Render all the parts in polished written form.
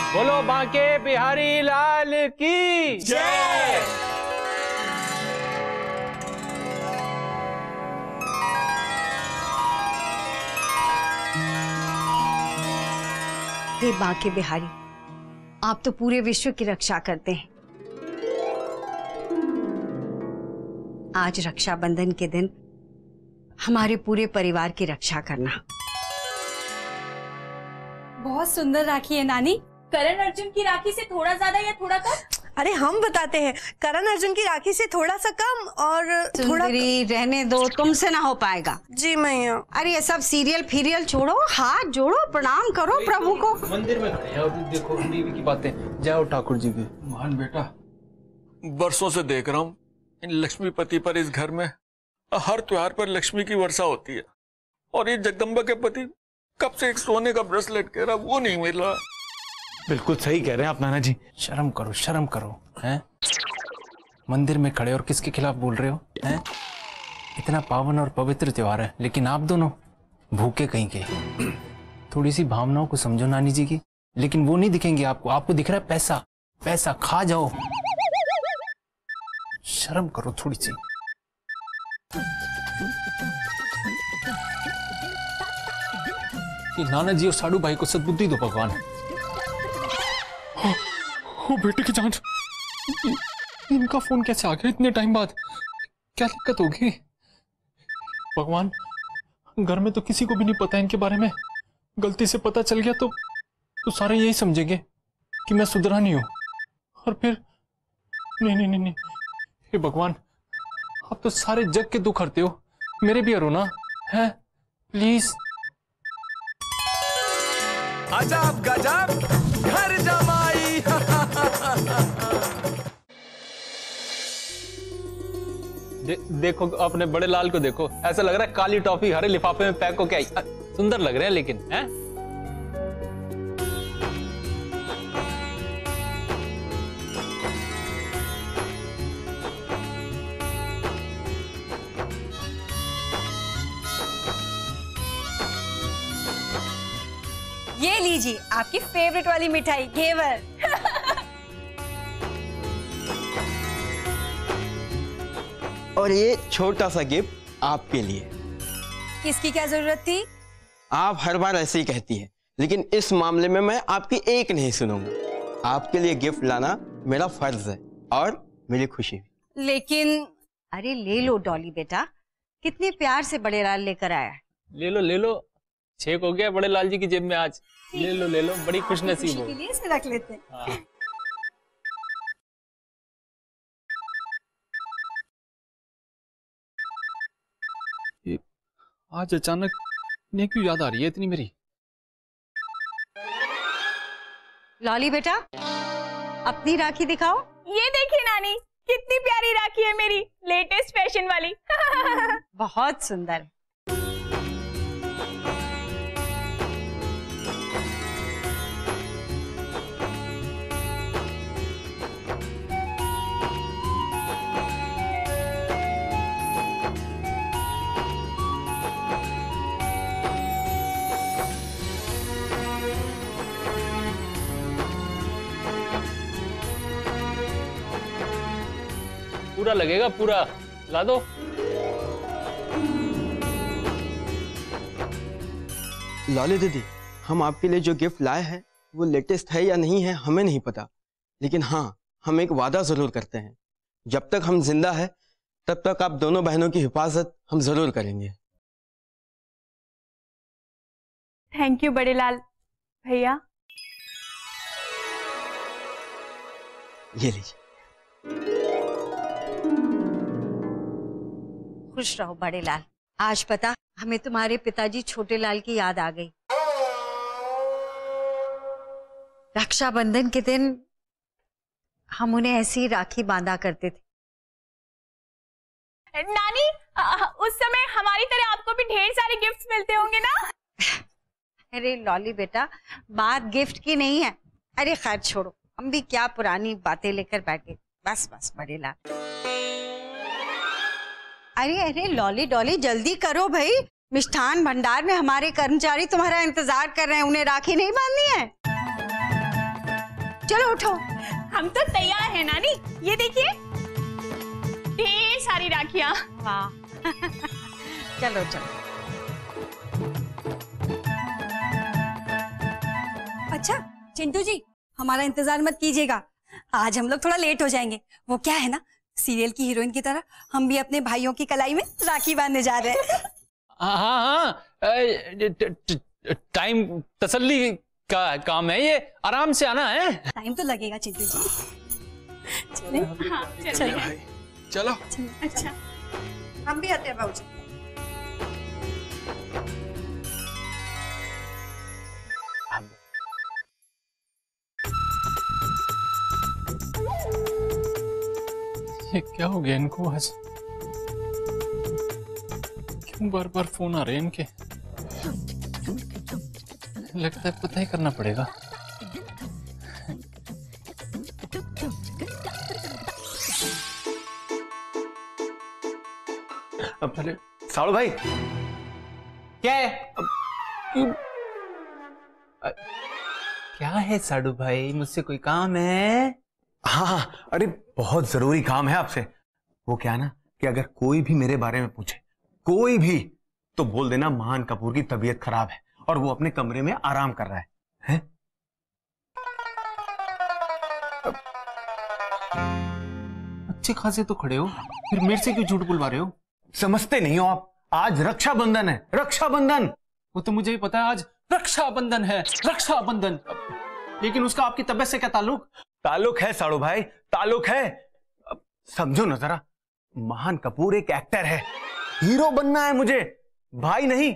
बोलो बांके बिहारी लाल की जय। हे बांके बिहारी, आप तो पूरे विश्व की रक्षा करते हैं। आज रक्षाबंधन के दिन हमारे पूरे परिवार की रक्षा करना। बहुत सुंदर राखी है नानी। करण अर्जुन की राखी से थोड़ा ज्यादा या थोड़ा कम? अरे हम बताते हैं, करण अर्जुन की राखी से थोड़ा सा कम और थोड़ा रहने दो, तुमसे ना हो पाएगा। जी मैया। अरे ये सब सीरियल फीरियल छोड़ो, हाथ जोड़ो, प्रणाम करो प्रभु को। मंदिर में खड़े हो, देखो देवी की बातें। जाओ ठाकुर जी की। महान बेटा, बरसों से देख रहा हूँ इन लक्ष्मीपति पर इस घर में हर त्योहार पर लक्ष्मी की वर्षा होती है, और ये जगदम्बा के पति कब से एक सोने का ब्रेसलेट कह रहा, वो नहीं मिल रहा। बिल्कुल सही कह रहे हैं आप नाना जी। शर्म करो, शर्म करो। हैं? मंदिर में खड़े और किसके खिलाफ बोल रहे हो? हैं? इतना पावन और पवित्र त्योहार है, लेकिन आप दोनों भूखे कहीं के। थोड़ी सी भावनाओं को समझो नानी जी की। लेकिन वो नहीं दिखेंगे आपको। आपको दिख रहा है पैसा, पैसा खा जाओ। शर्म करो थोड़ी सी। नाना जी और साडू भाई को सद्बुद्धि दो भगवान। ओ बेटे की जान, इनका फोन कैसे आ गया इतने टाइम बाद? क्या दिक्कत होगी? भगवान, घर में तो किसी को भी नहीं पता इनके बारे में। गलती से पता चल गया तो सारे यही समझेंगे कि मैं सुधरा नहीं हूं, और फिर नहीं नहीं नहीं नहीं। हे भगवान, आप तो सारे जग के दुख हरते हो, मेरे भी हरो ना, है? प्लीज। अजब गजब घर जमाई। देखो अपने बड़े लाल को देखो, ऐसा लग रहा है काली टॉफी हरे लिफाफे में पैक होके आई। सुंदर लग रहे हैं लेकिन, हैं? ये लीजिए आपकी फेवरेट वाली मिठाई घेवर। और ये छोटा सा गिफ्ट आपके लिए। किसकी क्या जरूरत थी? आप हर बार ऐसे ही कहती है, लेकिन इस मामले में मैं आपकी एक नहीं सुनूंगा। आपके लिए गिफ्ट लाना मेरा फर्ज है और मेरी खुशी भी। लेकिन अरे ले लो डॉली बेटा, कितने प्यार से बड़े लाल लेकर आया है। ले लो ले लो, छेक हो गया बड़े लाल जी की जेब में आज। ले लो, बड़ी खुशनसीब हो। के लिए इसे रख लेते हैं। हाँ। आज अचानक इन्हें क्यों याद आ रही है इतनी मेरी? लॉली बेटा, अपनी राखी दिखाओ। ये देखिए नानी, कितनी प्यारी राखी है मेरी, लेटेस्ट फैशन वाली। बहुत सुंदर। पूरा लगेगा, पूरा ला दो। लॉली दीदी, हम आपके लिए जो गिफ्ट लाए हैं वो लेटेस्ट है या नहीं है हमें नहीं पता, लेकिन हाँ, हम एक वादा जरूर करते हैं। जब तक हम जिंदा है तब तक आप दोनों बहनों की हिफाजत हम जरूर करेंगे। थैंक यू बड़े लाल भैया। ये लीजिए। खुश रहो बड़े लाल। आज पता हमें तुम्हारे पिताजी छोटे लाल की याद आ गई। रक्षाबंधन के दिन हम उन्हें ऐसी राखी बांधा करते थे। नानी, उस समय हमारी तरह आपको भी ढेर सारे गिफ्ट्स मिलते होंगे ना? अरे लॉली बेटा, बात गिफ्ट की नहीं है। अरे खैर छोड़ो, हम भी क्या पुरानी बातें लेकर बैठे। बस बस बड़े लाल। अरे लॉली डॉली जल्दी करो भाई, मिष्ठान भंडार में हमारे कर्मचारी तुम्हारा इंतजार कर रहे हैं, उन्हें राखी नहीं बांधनी है? चलो उठो। हम तो तैयार हैं नानी, ये देखिए ढेर सारी राखियां। वाह चलो चलो। अच्छा चिंटू जी, हमारा इंतजार मत कीजिएगा, आज हम लोग थोड़ा लेट हो जाएंगे। वो क्या है ना, सीरियल की हीरोइन की तरह हम भी अपने भाइयों की कलाई में राखी बांधने जा रहे हैं। हाँ, टाइम तसल्ली का काम है, ये आराम से आना है। टाइम तो लगेगा चिंटू जी। चले? हाँ चलिए। चलो। अच्छा हम भी आते हैं बाबूजी। ये क्या हो गया इनको आज? क्यों बार बार फोन आ रहे हैं इनके? लगता है पता ही करना पड़ेगा। अब पहले साड़ू भाई क्या है? क्या है साड़ू भाई, मुझसे कोई काम है? हाँ, अरे बहुत जरूरी काम है आपसे। वो क्या है ना कि अगर कोई भी मेरे बारे में पूछे, कोई भी, तो बोल देना महान कपूर की तबीयत खराब है और वो अपने कमरे में आराम कर रहा है। हैं? अच्छे खासे तो खड़े हो, फिर मेरे से क्यों झूठ बुलवा रहे हो? समझते नहीं हो आप, आज रक्षाबंधन है, रक्षाबंधन। वो तो मुझे ही पता है, आज रक्षाबंधन है, रक्षाबंधन। लेकिन उसका आपकी तबीयत से क्या ताल्लुक? ताल्लुक है साड़ू भाई, ताल्लुक है। अब समझो ना जरा, महान कपूर एक एक्टर है, हीरो बनना है मुझे, भाई नहीं।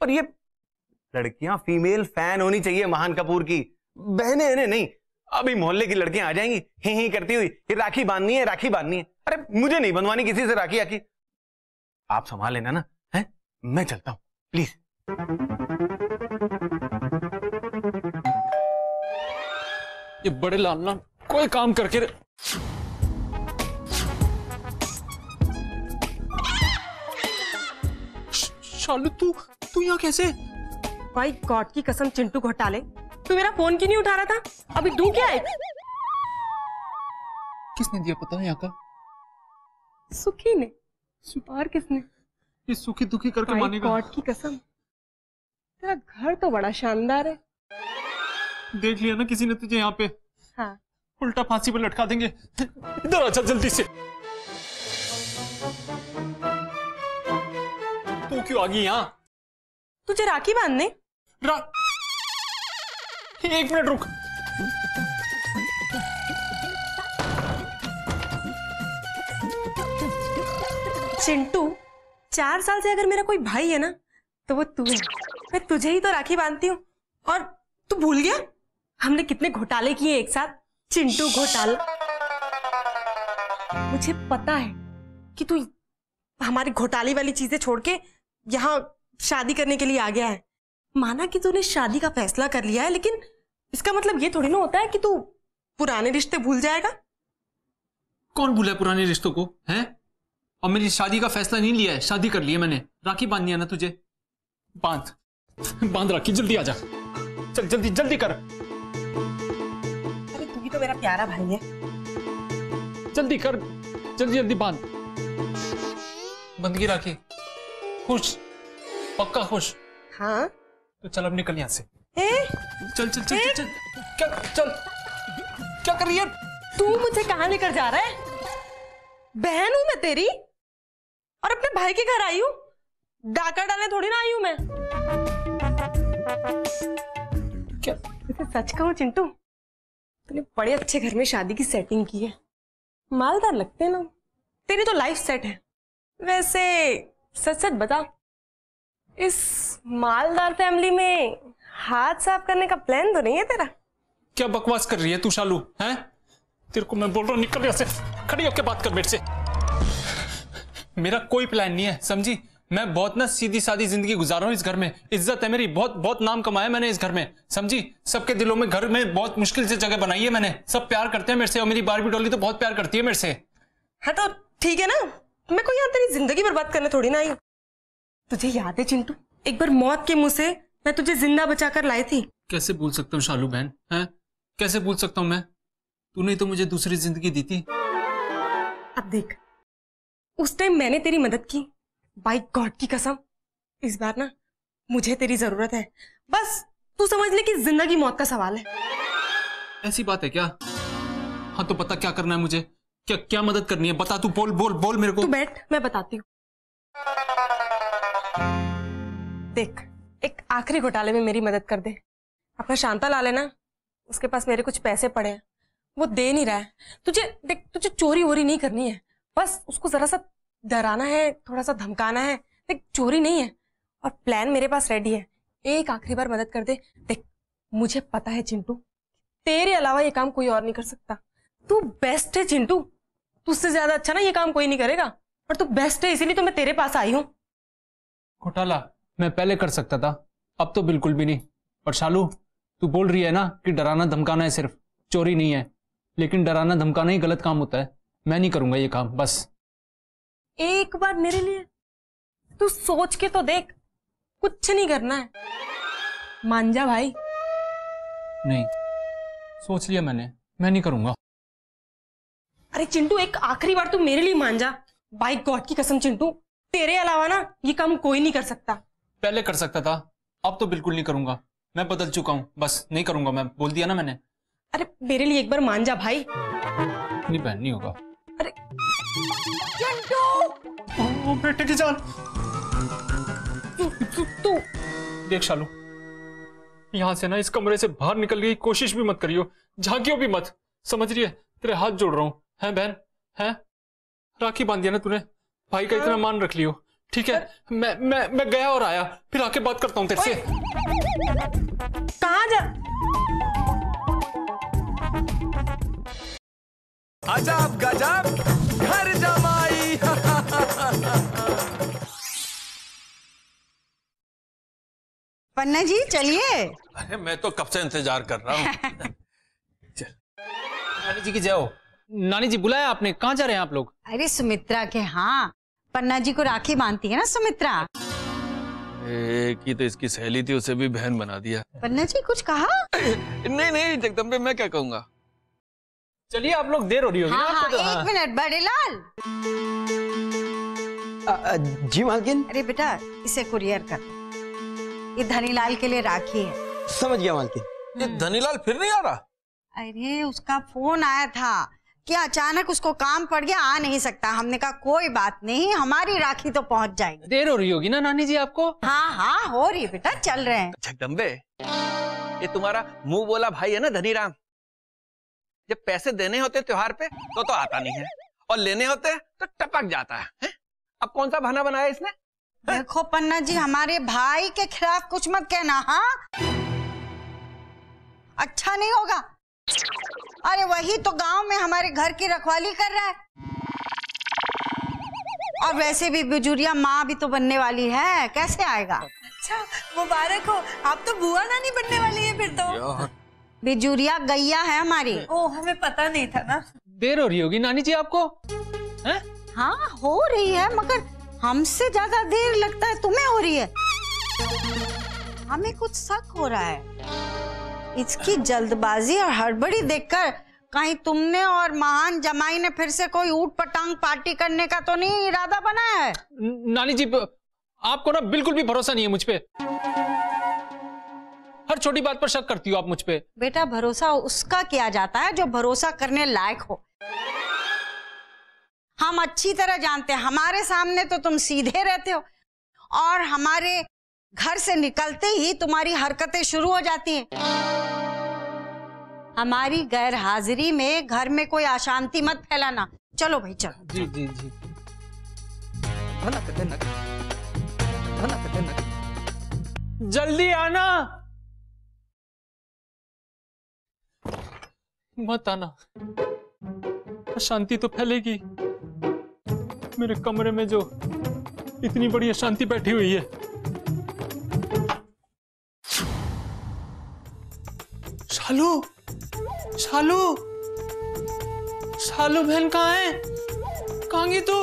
पर ये लड़कियां फीमेल फैन होनी चाहिए महान कपूर की, बहनें इन्हें नहीं। अभी मोहल्ले की लड़कियां आ जाएंगी ही करती हुई, ये राखी बांधनी है, राखी बांधनी है। अरे मुझे नहीं बंधवानी किसी से राखी आखी। आप संभाल लेना ना, हैं? मैं चलता हूं प्लीज। ये बड़े लाल ना कोई काम करके शालू तू यहाँ कैसे? भाई गॉड की कसम चिंटू घोटाले, तू मेरा फोन क्यों नहीं उठा रहा था? अभी दूं क्या है? किसने दिया पता है यहाँ का? सुखी ने। और किसने? ये सुखी दुखी करके भाई मानेगा। गॉड की कसम, तेरा घर तो बड़ा शानदार है। देख लिया ना किसी ने तुझे यहाँ पे? हाँ। उल्टा फांसी पर लटका देंगे। इधर आ चल जल्दी से। तू क्यों आ गई यहाँ? तुझे राखी बांधने? एक मिनट रुक। चिंटू, 4 साल से अगर मेरा कोई भाई है ना तो वो तू है। मैं तुझे ही तो राखी बांधती हूँ और तू भूल गया हमने कितने घोटाले किए एक साथ। चिंटू घोटाला। मुझे पता है कि तू हमारी घोटाले वाली चीजें छोड़ के यहाँ शादी करने के लिए आ गया है। माना कि तूने शादी का फैसला कर लिया है, लेकिन इसका मतलब ये थोड़ी ना होता है कि तू पुराने रिश्ते भूल जाएगा। कौन भूला है पुराने रिश्तों को? हैं? और मेरी शादी का फैसला नहीं लिया है, शादी कर लिया मैंने। राखी बांधनी है ना तुझे? बांध राखी, जल्दी आ जा। चल जल्दी जल्दी कर। अरे तू ही तो मेरा प्यारा भाई है। जल्दी कर, जल्दी जल्दी बांध। बंद की राखी। खुश? पक्का खुश? हाँ। तो चल अब निकल यहाँ से। चल चल चल चल, चल। क्या चल क्या कर रही है तू? मुझे कहाँ लेकर जा रहा है? बहन हूं मैं तेरी और अपने भाई के घर आई हूं, डाका डालने थोड़ी ना आई हूं मैं। क्या? वैसे सच कहूं चिंटू, तूने बड़े अच्छे घर में शादी की सेटिंग की है। मालदार लगते हैं ना, तेरी तो लाइफ सेट है। वैसे सच सच बता, इस मालदार फैमिली में हाथ साफ करने का प्लान तो नहीं है तेरा? क्या बकवास कर रही है तू शालू? हैं? तेरे को मैं बोल रहा हूँ निकल यहाँ से, खड़ी होकर बात कर मेरे से। मेरा कोई प्लान नहीं है, समझी? मैं बहुत ना सीधी सादी जिंदगी गुजार रहा हूँ इस घर में। इज्जत है मेरी, बहुत बहुत नाम कमाया मैंने इस घर में, समझी? सबके दिलों में घर में बहुत मुश्किल से जगह बनाई है मैंने। सब प्यार करते हैं मेरे से और मेरी बारबी डॉली तो बहुत प्यार करती है मेरे से। हाँ तो ठीक है ना, मैं कोई यहाँ तेरी जिंदगी बर्बाद करने थोड़ी ना आई हूँ। तुझे याद है चिंटू, एक बार मौत के मुंह से मैं तुझे जिंदा बचाकर लाई थी। कैसे भूल सकता हूँ शालू बहन? हैं? कैसे भूल सकता हूँ मैं? तूने तो मुझे दूसरी जिंदगी दी थी। अब देख, उस टाइम मैंने तेरी मदद की, बाय गॉड की कसम इस बार ना मुझे तेरी जरूरत है। बस तू समझ ले कि जिंदगी मौत का सवाल है। ऐसी बात है क्या? हाँ तो बता क्या करना है मुझे, क्या क्या मदद करनी है, बता तू, बोल बोल बोल मेरे को। तू बैठ, मैं बताती हूँ। देख, एक आखिरी घोटाले में मेरी मदद कर दे। अपना शांता लाल है ना, उसके पास मेरे कुछ पैसे पड़े हैं, वो दे नहीं रहा है। तुझे देख, तुझे चोरी वोरी नहीं करनी है, बस उसको जरा सा डराना है, थोड़ा सा धमकाना है। देख, चोरी नहीं है और प्लान मेरे पास रेडी है। एक आखिरी बार मदद कर दे। देख, मुझे पता है चिंटू, तेरे अलावा ये काम कोई और नहीं कर सकता। तू बेस्ट है चिंटू, तुझसे ज्यादा अच्छा ना ये काम कोई नहीं करेगा, और तू बेस्ट है, इसीलिए तो मैं तेरे पास आई हूं। घोटाला मैं पहले कर सकता था, अब तो बिल्कुल भी नहीं। और शालू, तू बोल रही है ना कि डराना धमकाना है, सिर्फ चोरी नहीं है, लेकिन डराना धमकाना ही गलत काम होता है। मैं नहीं करूंगा ये काम। बस एक बार मेरे लिए तू सोच के तो देख, कुछ नहीं करना है। मान जा भाई। नहीं, सोच लिया मैंने, मैं नहीं करूंगा। अरे चिंटू, एक आखिरी बार तू मेरे लिए मान जा। बाय गॉड की कसम चिंटू, तेरे अलावा ना ये काम कोई नहीं कर सकता। पहले कर सकता था, अब तो बिल्कुल नहीं करूंगा। मैं बदल चुका हूं, बस नहीं करूंगा। मैं बोल दिया ना मैंने। अरे मेरे लिए एक बार मान जा भाई। नहीं बहन, नहीं होगा। अरे ओ बेटे की जान। तू देख शालू, यहां से ना इस कमरे से बाहर निकलने की कोशिश भी मत करियो, झांकियो भी मत, समझ रही है? तेरे हाथ जोड़ रहा हूं, हैं बहन, हैं? राखी बांध दिया ना तूने, भाई का इतना मान रख लियो, ठीक है? मैं गया और आया, फिर आके बात करता हूं तेरे से। कहां जा? अजब गजब घर जमाई। पन्ना जी चलिए। अरे मैं तो कब से इंतजार कर रहा हूँ। नानी जी की जय हो। नानी जी बुलाया आपने, कहाँ जा रहे हैं आप लोग? अरे सुमित्रा के, हाँ पन्ना जी को राखी बांधती है ना सुमित्रा। एक ही तो इसकी सहेली थी, उसे भी बहन बना दिया। पन्ना जी कुछ कहा? नहीं नहीं जगदम्बे, मैं क्या कहूंगा। चलिए आप लोग, देर हो रही होगी हाँ, ना आपको तो। एक मिनट बड़े लाल। जी मालकिन। अरे बेटा इसे कुरियर कर, ये धनीलाल के लिए राखी है। समझ गया मालकिन। ये धनीलाल फिर नहीं आ रहा? अरे उसका फोन आया था कि अचानक उसको काम पड़ गया, आ नहीं सकता। हमने कहा कोई बात नहीं, हमारी राखी तो पहुंच जाएगी। देर हो रही होगी ना नानी जी आपको? हाँ हाँ हो रही बेटा, चल रहे हैं। जगदम्बे, ये तुम्हारा मुंह बोला भाई है ना धनीराम, जब पैसे देने होते त्योहार पे तो आता नहीं है, और लेने होते तो टपक जाता है। अब कौन सा बहाना बनाया इसने? देखो पन्ना जी, हमारे भाई के खिलाफ कुछ मत कहना, हाँ अच्छा नहीं होगा। अरे वही तो गांव में हमारे घर की रखवाली कर रहा है, और वैसे भी बिजुरिया माँ भी तो बनने वाली है, कैसे आएगा? अच्छा मुबारक हो, आप तो बुआ नानी बनने वाली है फिर तो। बिजुरिया गैया है हमारी। ओ हमें पता नहीं था ना। देर हो रही होगी नानी जी आपको, हैं? हाँ हो रही है, मगर हमसे ज्यादा देर लगता है तुम्हें हो रही है। हमें कुछ शक हो रहा है, इसकी जल्दबाजी और हड़बड़ी देखकर कहीं तुमने और महान जमाई ने फिर से कोई ऊट पटांग पार्टी करने का तो नहीं इरादा बनाया है? नानी जी आपको ना बिल्कुल भी भरोसा नहीं है मुझ पे, हर छोटी बात पर शक करती हो आप मुझ पे। बेटा भरोसा उसका किया जाता है जो भरोसा करने लायक हो। हम अच्छी तरह जानते हैं, हमारे सामने तो तुम सीधे रहते हो, और हमारे घर से निकलते ही तुम्हारी हरकतें शुरू हो जाती हैं। हमारी गैर हाजिरी में घर में कोई अशांति मत फैलाना। चलो भाई चलो। जी जी जी। जल्दी आना, मत आना, अशांति तो फैलेगी। मेरे कमरे में जो इतनी बड़ी अशांति बैठी हुई है। शालू, शालू, शालू बहन कहाँ है? कहाँ गई तू?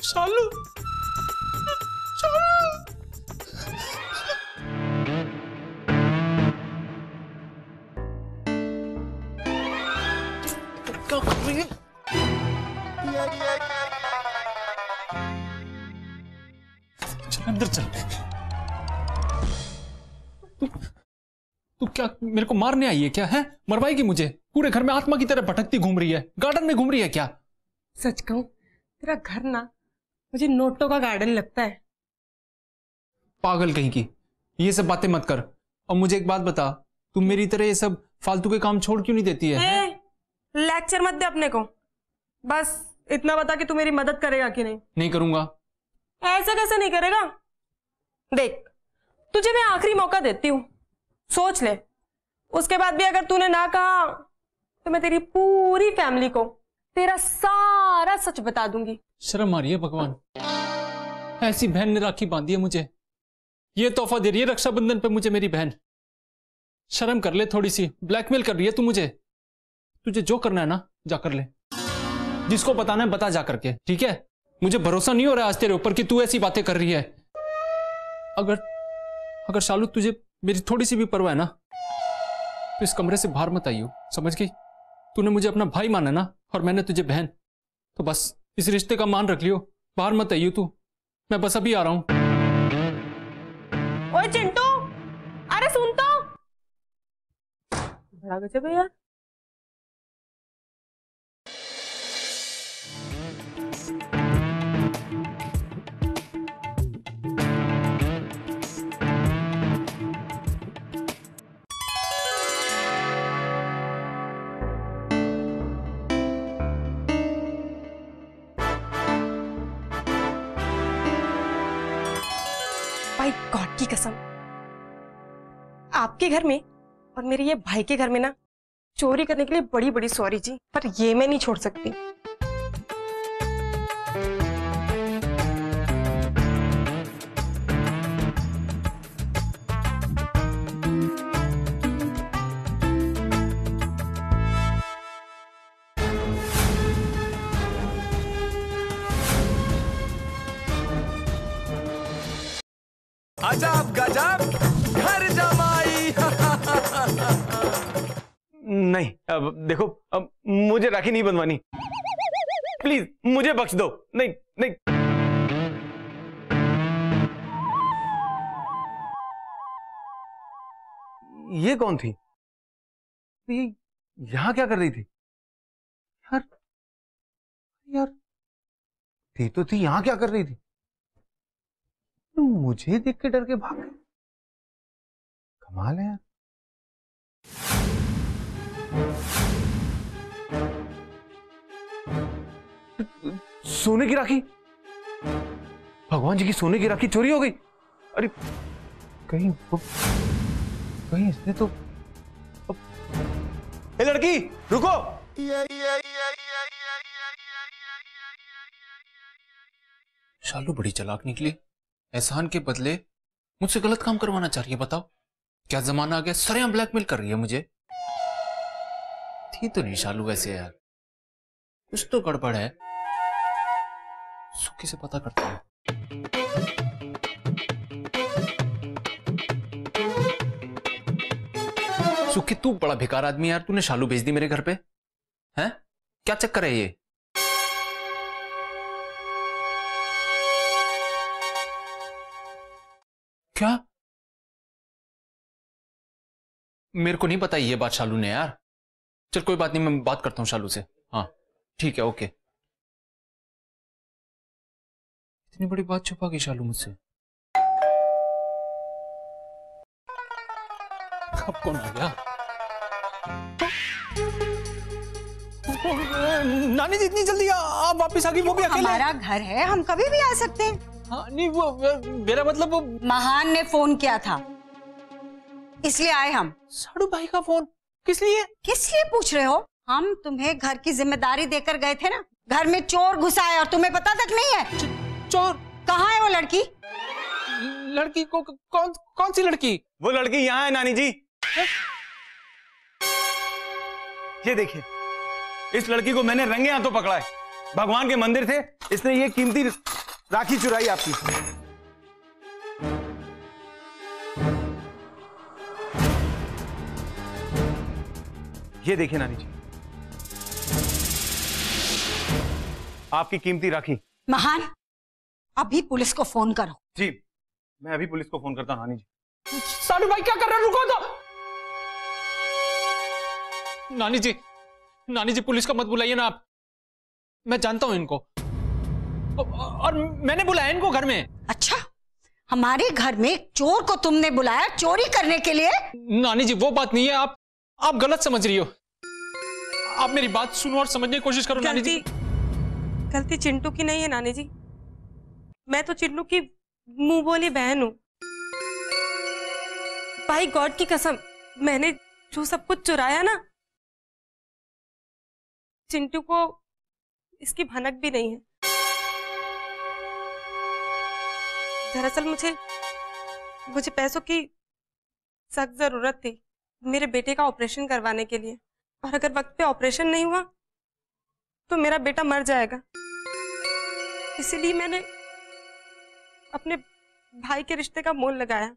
शालू, शालू। तू क्या मेरे को मारने आई है क्या? है मरवाएगी मुझे? पूरे घर में आत्मा की तरह भटकती घूम रही है, गार्डन में घूम रही है क्या? सच कहूं, तेरा घर ना मुझे नोटों का गार्डन लगता है। पागल कहीं की, ये सब बातें मत कर। और मुझे एक बात बता, तू मेरी तरह ये सब फालतू के काम छोड़ क्यों नहीं देती है? लेक्चर मत दे अपने को, बस इतना बता कि तू मेरी मदद करेगा कि नहीं। नहीं करूंगा। ऐसा कैसे नहीं करेगा? देख, तुझे मैं आखिरी मौका देती हूँ, सोच ले। उसके बाद भी अगर तूने ना कहा तो मैं तेरी पूरी फैमिली को तेरा सारा सच बता दूंगी। शर्म आ रही है भगवान, ऐसी बहन ने राखी बांधी है मुझे, ये तोहफा दे रही है रक्षाबंधन पे मुझे मेरी बहन। शर्म कर ले थोड़ी सी, ब्लैकमेल कर रही है तू मुझे। तुझे जो करना है ना जा कर ले, जिसको बताना है बता जा करके, ठीक है? मुझे भरोसा नहीं हो रहा आज तेरे ऊपर कि तू ऐसी बातें कर रही है। अगर शालू तुझे मेरी थोड़ी सी भी परवाह है ना तो इस कमरे से बाहर मत आइयो, समझ गई? तूने मुझे अपना भाई माना ना और मैंने तुझे बहन, तो बस इस रिश्ते का मान रख लियो, बाहर मत आइयो तू। मैं बस अभी आ रहा हूं। ओए चिंटू, अरे सुन तो, बड़ा गजब है यार। भाई गॉड की कसम, आपके घर में और मेरे ये भाई के घर में ना चोरी करने के लिए बड़ी बड़ी सॉरी जी, पर ये मैं नहीं छोड़ सकती। अजब गजब घर जमाई। नहीं, अब देखो, अब मुझे राखी नहीं बनवानी, प्लीज मुझे बख्श दो। नहीं नहीं, ये कौन थी? ये यहां क्या कर रही थी? यार यार, थी तो थी, यहां क्या कर रही थी? मुझे देख के डर के भाग गई। कमाल है यार। सोने की राखी, भगवान जी की सोने की राखी चोरी हो गई। अरे कहीं इसने तो, ए लड़की रुको। शालू बड़ी चालाक निकली, एहसान के बदले मुझसे गलत काम करवाना चाह रही है। बताओ क्या जमाना आ गया, सरेआम ब्लैकमेल कर रही है मुझे। थी तो नहीं शालू वैसे यार, कुछ तो गड़बड़ है। सुखी से पता करता हूं। सुखी तू बड़ा बेकार आदमी यार, तूने शालू भेज दी मेरे घर पे, हैं? क्या चक्कर है ये? क्या? मेरे को नहीं पता ये बात शालू ने यार। चल कोई बात नहीं, मैं बात करता हूं शालू से। हाँ ठीक है, ओके। इतनी बड़ी बात छुपा गई शालू मुझसे। अब कौन आ गया? नानी जी इतनी जल्दी आप वापस आ गई, वो भी अकेले? हमारा घर है, हम कभी भी आ सकते हैं। हाँ नहीं, वो मेरा मतलब वो महान ने फोन किया था, इसलिए आए हम। साडू भाई का फोन? किस लिए? किस लिए पूछ रहे हो? हम तुम्हें घर की जिम्मेदारी देकर गए थे ना, घर में चोर घुसा है और तुम्हें पता तक नहीं है। चोर? कहाँ है वो लड़की? लड़की को कौन सी लड़की? वो लड़की यहाँ है नानी जी। ये देखिए, इस लड़की को मैंने रंगे हाथों पकड़ा है। भगवान के मंदिर थे, इसने ये कीमती राखी चुराई आपकी। ये देखिए नानी जी, आपकी कीमती राखी। महान, अभी पुलिस को फोन करो। जी, मैं अभी पुलिस को फोन करता हूं नानी जी। साडू भाई क्या कर रहे हैं? रुको तो। नानी जी पुलिस का मत बुलाइए ना आप। मैं जानता हूं इनको और मैंने बुलाया इनको घर में। अच्छा, हमारे घर में एक चोर को तुमने बुलाया चोरी करने के लिए? नानी जी वो बात नहीं है, आप गलत समझ रही हो। आप मेरी बात सुनो और समझने की कोशिश करो। नानी जी गलती चिंटू की नहीं है नानी जी, मैं तो चिंटू की मुंह बोली बहन हूं। भाई गॉड की कसम, मैंने जो सब कुछ चुराया ना, चिंटू को इसकी भनक भी नहीं है। दरअसल मुझे पैसों की सख्त जरूरत थी मेरे बेटे का ऑपरेशन करवाने के लिए, और अगर वक्त पे ऑपरेशन नहीं हुआ तो मेरा बेटा मर जाएगा। इसीलिए मैंने अपने भाई के रिश्ते का मोल लगाया।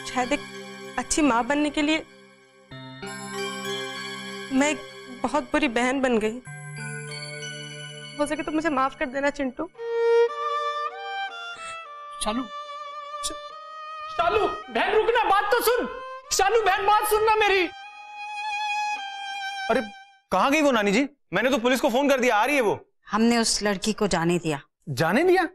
शायद एक अच्छी माँ बनने के लिए मैं एक बहुत बुरी बहन बन गई। हो सके तो मुझे माफ कर देना चिंटू। शालू बहन रुकना, बात तो सुन। शालू बहन बात सुनना मेरी। अरे कहां गई वो नानी जी? मैंने तो पुलिस को फोन कर दिया, आ रही है वो। हमने उस लड़की को जाने दिया। जाने दिया?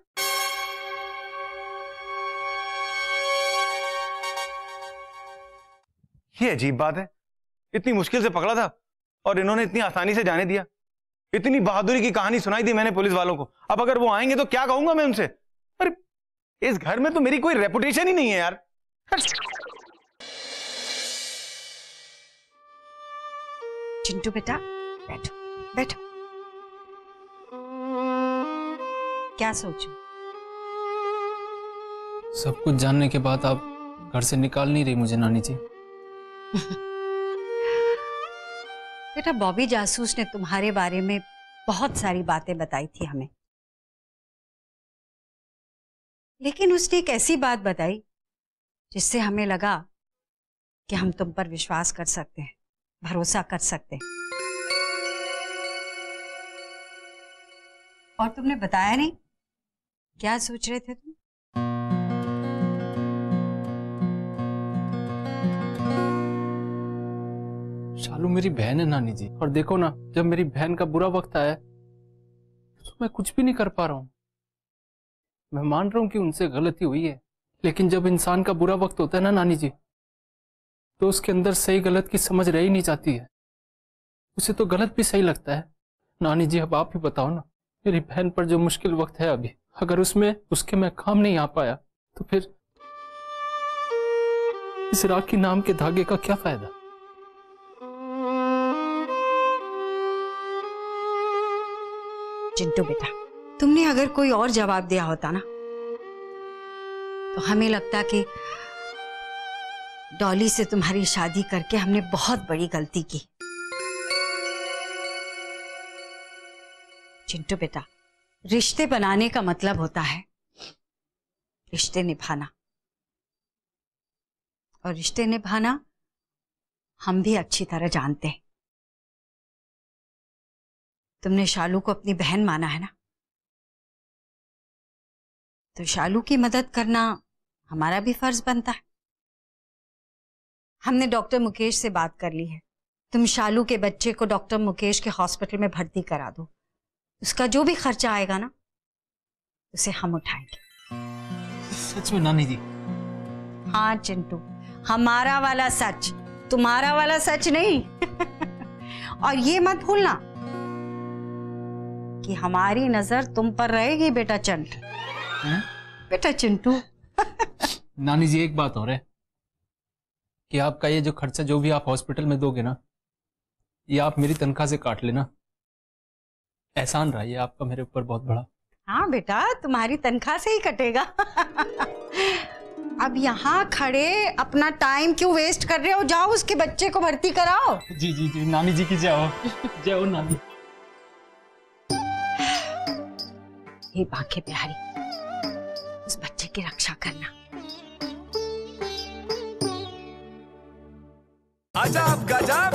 ये अजीब बात है, इतनी मुश्किल से पकड़ा था और इन्होंने इतनी आसानी से जाने दिया। इतनी बहादुरी की कहानी सुनाई थी मैंने पुलिस वालों को, अब अगर वो आएंगे तो क्या कहूंगा मैं उनसे? अरे इस घर में तो मेरी कोई रेपुटेशन ही नहीं है यार। चिंटू बेटा बैठो बैठो। क्या सोचो? सब कुछ जानने के बाद आप घर से निकाल नहीं रही मुझे नानी जी। बेटा, बॉबी जासूस ने तुम्हारे बारे में बहुत सारी बातें बताई थी हमें, लेकिन उसने एक ऐसी बात बताई जिससे हमें लगा कि हम तुम पर विश्वास कर सकते हैं, भरोसा कर सकते हैं। और तुमने बताया नहीं, क्या सोच रहे थे तुम? शालू मेरी बहन है नानी जी, और देखो ना, जब मेरी बहन का बुरा वक्त आया तो मैं कुछ भी नहीं कर पा रहा हूं। मैं मान रहा हूं कि उनसे गलती हुई है, लेकिन जब इंसान का बुरा वक्त होता है ना नानी जी, तो उसके अंदर सही गलत की समझ रह ही नहीं जाती है। उसे तो गलत भी सही लगता है। नानी जी अब आप ही बताओ ना, मेरी बहन पर जो मुश्किल वक्त है अभी, अगर उसमें उसके मैं काम नहीं आ पाया तो फिर इस राखी नाम के धागे का क्या फायदा? चिंटू बेटा, तुमने अगर कोई और जवाब दिया होता ना, तो हमें लगता कि डॉली से तुम्हारी शादी करके हमने बहुत बड़ी गलती की। चिंटू बेटा, रिश्ते बनाने का मतलब होता है रिश्ते निभाना, और रिश्ते निभाना हम भी अच्छी तरह जानते हैं। तुमने शालू को अपनी बहन माना है ना, तो शालू की मदद करना हमारा भी फर्ज बनता है। हमने डॉक्टर मुकेश से बात कर ली है, तुम शालू के बच्चे को डॉक्टर मुकेश के हॉस्पिटल में भर्ती करा दो। उसका जो भी खर्चा आएगा ना, उसे हम उठाएंगे। सच में नानी जी? हाँ चिंटू, हमारा वाला सच, तुम्हारा वाला सच नहीं। और ये मत भूलना कि हमारी नजर तुम पर रहेगी बेटा चंट। बेटा चिंटू। नानी जी एक बात और है कि आपका ये जो खर्चा जो भी आप हॉस्पिटल में दोगे ना, ये आप मेरी तनख्वाह से काट लेना। एहसान रहा ये आपका मेरे ऊपर बहुत बड़ा। हाँ बेटा, तुम्हारी तनख्वाह से ही कटेगा। अब यहाँ खड़े अपना टाइम क्यों वेस्ट कर रहे हो? जाओ उसके बच्चे को भर्ती कराओ। जी जी जी, नानी जी की जय हो। जय हो नानी। हे बांके बिहारी, उस बच्चे की रक्षा करना। अजब गजब